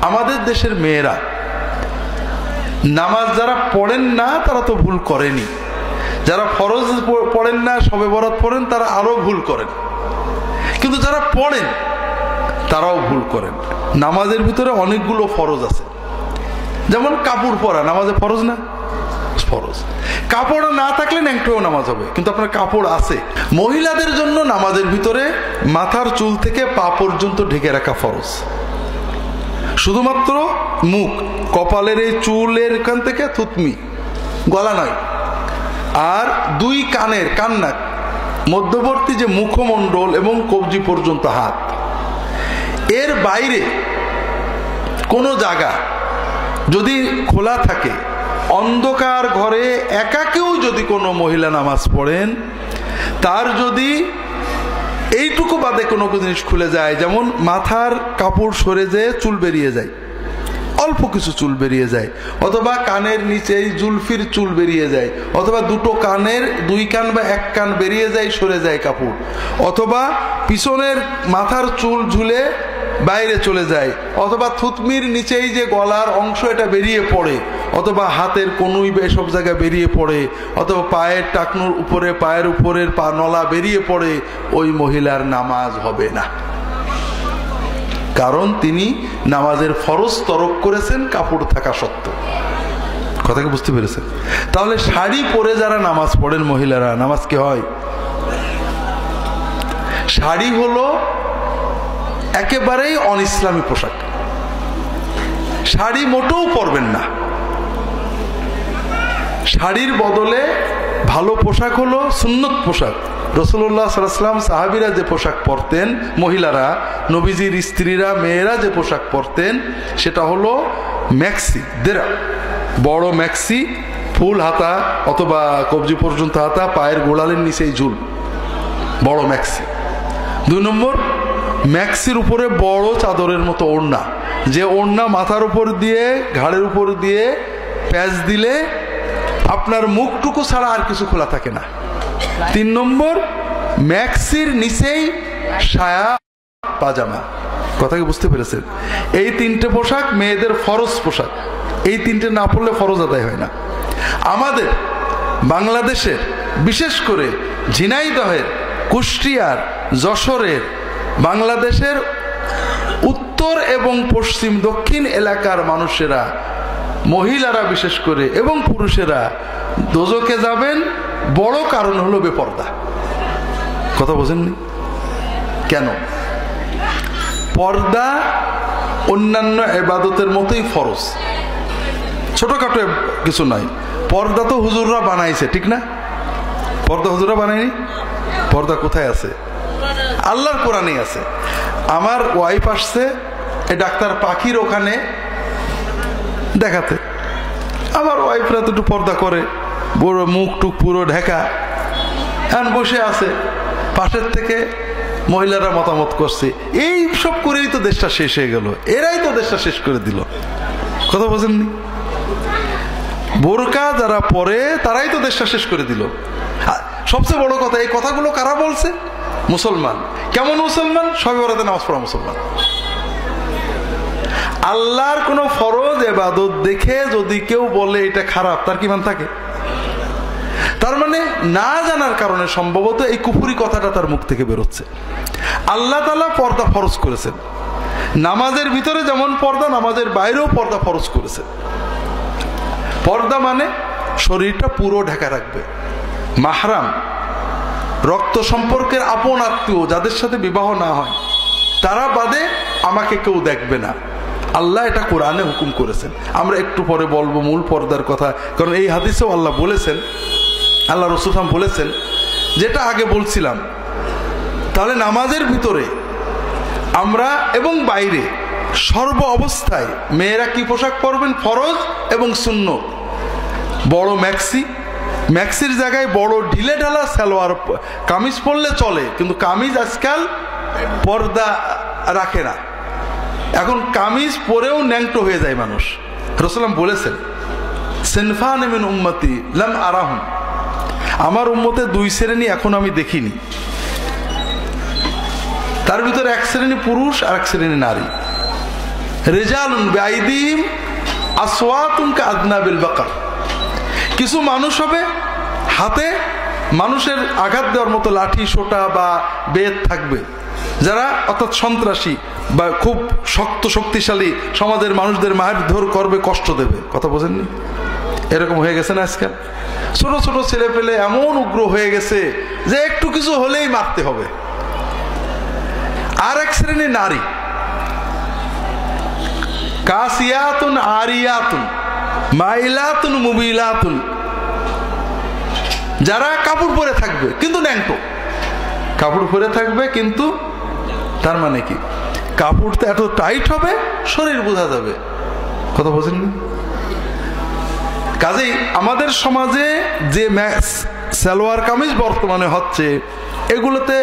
আমাদের দেশের মেয়েরা নামাজ যারা পড়েন না তারা তো ভুল করেনি, যারা ফরজ পড়েন না, শবে বরাত পড়েন, তারা আরো ভুল করেন, কিন্তু যারা পড়েন তারাও ভুল করেন। নামাজের ভিতরে অনেকগুলো ফরজ আছে, যেমন কাপড় পরা নামাজে ফরজ না? ফরজ। কাপড় না থাকলে ন্যাংটোও নামাজ হবে, কিন্তু আপনার কাপড় আছে। মহিলাদের জন্য নামাজের ভিতরে মাথার চুল থেকে পা পর্যন্ত ঢেকে রাখা ফরজ, শুধুমাত্র মুখ, কপালের এই চুলের এখান থেকে থুতনি, গলা নয়। আর দুই কানের কান্নাক মধ্যবর্তী যে মুখমণ্ডল এবং কবজি পর্যন্ত হাত, এর বাইরে কোনো জায়গা যদি খোলা থাকে, অন্ধকার ঘরে একা কেউ যদি কোনো মহিলা নামাজ পড়েন, তার যদি এইটুকু বাদে কোনো জিনিস খুলে যায়, যেমন মাথার কাপড় সরে যেয়ে চুল বেরিয়ে যায়, অল্প কিছু চুল বেরিয়ে যায়, অথবা কানের নিচেই জুলফির চুল বেরিয়ে যায়, অথবা দুটো কানের দুই কান বা এক কান বেরিয়ে যায়, সরে যায় কাপড়, অথবা পিছনের মাথার চুল ঝুলে বাইরে চলে যায়, অথবা থুতমির নিচেই যে গলার অংশ এটা বেরিয়ে পড়ে, অথবা হাতের কনুই এসব জায়গায় বেরিয়ে পড়ে, অথবা পায়ের টাকনুর উপরে পায়ের উপরের পা নলা বেরিয়ে পড়ে, ওই মহিলার নামাজ হবে না, কারণ তিনি নামাজের ফরজ তরক করেছেন কাপড় থাকা সত্ত্বেও। কথা কি বুঝতে পেরেছেন? তাহলে শাড়ি পরে যারা নামাজ পড়েন মহিলারা, নামাজ কি হয়? শাড়ি হলো একেবারেই অনইসলামী পোশাক, শাড়ি মোটেও পরবেন না। শাড়ির বদলে ভালো পোশাক হলো সুন্নত পোশাক। রাসূলুল্লাহ সাল্লাল্লাহু আলাইহি ওয়াসাল্লাম সাহাবীরা যে পোশাক পরতেন, মহিলারা, নবীজির স্ত্রীরা, মেয়েরা যে পোশাক পরতেন, সেটা হলো ম্যাক্সি, দেরা, বড় ম্যাক্সি, ফুল হাতা অথবা কবজি পর্যন্ত হাতা, পায়ের গোড়ালির নিচেই ঝুল, বড় ম্যাক্সি। 2 নম্বর, ম্যাক্সির উপরে বড় চাদরের মতো ওড়না, যে ওড়না মাথার উপর দিয়ে ঘাড়ের উপর দিয়ে প্যাচ দিলে আপনার মুখটুকু ছাড়া আর কিছু খোলা থাকে না। 3 নম্বর, ম্যাক্সির নিচেই সায়া পাজামা। কথা কি বুঝতে পেরেছেন? এই 3টে পোশাক মেয়েদের ফরজ পোশাক, এই 3টে না পড়লে ফরজ আদায় হয় না। আমাদের বাংলাদেশের, বিশেষ করে ঝিনাইদহের, কুষ্টিয়ার, যশোরের, বাংলাদেশের উত্তর এবং পশ্চিম দক্ষিণ এলাকার মানুষেরা, মহিলারা বিশেষ করে এবং পুরুষেরা দোজখে যাবেন, বড় কারণ হলো বেপর্দা। কথা বোঝেননি? কেন? পর্দা অন্যান্য ইবাদতের মতোই ফরজ, ছোটখাটো কিছু নয়। পর্দা তো হুজুররা বানাইছে, ঠিক না? পর্দা হুজুররা বানায়নি। পর্দা কোথায় আছে? আল্লাহর কোরআনেই আছে। আমার ওয়াইফ আসছে এই ডাক্তার পাখির ওখানে দেখাতে, আমার ওয়াইফরা তো একটু পর্দা করে, বড় মুখ টুক পুরো ঢাকা, এখন বসে আছে, পাশের থেকে মহিলারা মতামত করছে, এই সব করেই তো দেশটা শেষ হয়ে গেল, এরাই তো দেশটা শেষ করে দিল। কথা বোঝেননি? বোরকা যারা পরে তারাই তো দেশটা শেষ করে দিল। সবচেয়ে বড় কথা, এই কথাগুলো কারা বলছে? মুসলমান। কেমন মুসলমান? শবে বরাতে নামাজ পড়া মুসলমান। আল্লাহর কোন ফরজ ইবাদত দেখে যদি কেউ বলে এটা খারাপ, তার কি মান থাকে? তার মানে না জানার কারণে সম্ভবত এই কুফরি কথাটা তার মুখ থেকে বেরোচ্ছে। আল্লাহ তাআলা পর্দা ফরজ করেছেন, নামাজের ভিতরে যেমন পর্দা, নামাজের বাইরেও পর্দা ফরজ করেছেন। পর্দা মানে শরীরটা পুরো ঢাকা রাখবে। মাহরাম, রক্ত সম্পর্কের আপন আত্মীয় যাদের সাথে বিবাহ না হয়, তারা বাদে আমাকে কেউ দেখবে না। আল্লাহ এটা কোরআনে হুকুম করেছেন। আমরা একটু পরে বলবো মূল পর্দার কথা, কারণ এই হাদিসেও আল্লাহ বলেছেন, আল্লাহ রাসূল বলেছেন, যেটা আগে বলছিলাম। তাহলে নামাজের ভিতরে আমরা এবং বাইরে সর্ব অবস্থায় মেয়েরা কি পোশাক পরবেন? ফরজ এবং সুন্নত। বড় ম্যাক্সি, ম্যাক্সির জায়গায় বড় ঢিলে ঢালা সালোয়ার কামিজ পরলে চলে, কিন্তু কামিজ আজকাল পর্দা রাখে না। এখন কামিজ পরেও ন্যাংটো হয়ে যায় মানুষ। রাসূল বলেছেন, সিনফান মিন উম্মতি লাম আরাহুম, আমার উম্মতে 2 শ্রেণী এখন আমি দেখিনি, তার ভিতরে 1 শ্রেণী পুরুষ আর 1 শ্রেণী নারী। রিজালুন বিআইদিহিম আসওয়াতুন কাআযনাবিল বাকার। কিছু মানুষ হবে হাতে মানুষের আঘাত দেওয়ার মতো লাঠি সোটা বা বেত থাকবে, যারা অর্থাৎ সন্ত্রাসী বা খুব শক্ত শক্তিশালী সমাজের মানুষদের মারধর করবে, কষ্ট দেবে। কথা বোঝেননি? এরকম হয়ে গেছে না আজকাল? ছোট ছোট ছেলে পেলে এমন উগ্র হয়ে গেছে যে একটু কিছু হলেই মারতে হবে। আর এক শ্রেণী নারী, কাসিয়াতুন আরিয়াতুন মাইলাতুন মুবিলাতুন, যারা কাপড় পরে থাকবে কিন্তু ন্যাংটো, কাপড় পরে থাকবে কিন্তু তার মানে কি কাপড়টা এত টাইট হবে শরীর বোঝা যাবে। কথা বোঝেননি? কাজেই আমাদের সমাজে যে সালোয়ার কামিজ বর্তমানে হচ্ছে, এগুলোতে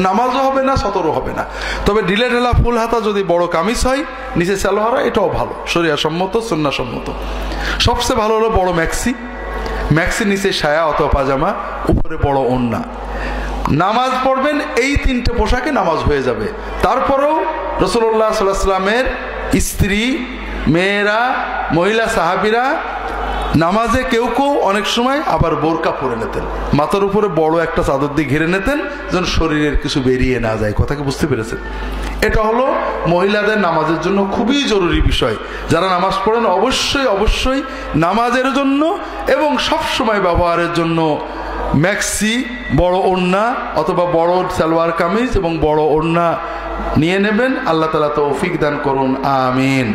নামাজও হবে না, সতরও হবে না। তবে ঢিলে ঢেলা ফুল হাতা যদি বড় কামিজ হয়, নিচে সালোয়ার, এটাও ভালো, শরিয়া সম্মত, সুন্নাহ সম্মত। সবচেয়ে ভালো হলো বড় ম্যাক্সি, ম্যাক্সির নিচে সায়া অথবা পাজামা, উপরে বড় ওড়না। নামাজ পড়বেন এই তিনটে পোশাকে নামাজ হয়ে যাবে। তারপরেও রাসূলুল্লাহ সাল্লাল্লাহু আলাইহি ওয়াসাল্লামের স্ত্রী, মেয়েরা, মহিলা সাহাবীরা নামাজে কেউ কেউ অনেক সময় আবার বোরকা পরে নিতেন, মাথার উপরে বড় একটা চাদর দিয়ে ঘিরে নিতেন যেন শরীরের কিছু বেরিয়ে না যায়। কথা কি বুঝতে পেরেছেন? এটা হলো মহিলাদের নামাজের জন্য খুবই জরুরি বিষয়। যারা নামাজ পড়েন অবশ্যই অবশ্যই নামাজের জন্য এবং সব সময় ব্যবহারের জন্য ম্যাক্সি, বড় ওড়না অথবা বড় সালোয়ার কামিজ এবং বড় ওড়না নিয়ে নেবেন। আল্লাহ তাআলা তৌফিক দান করুন, আমিন।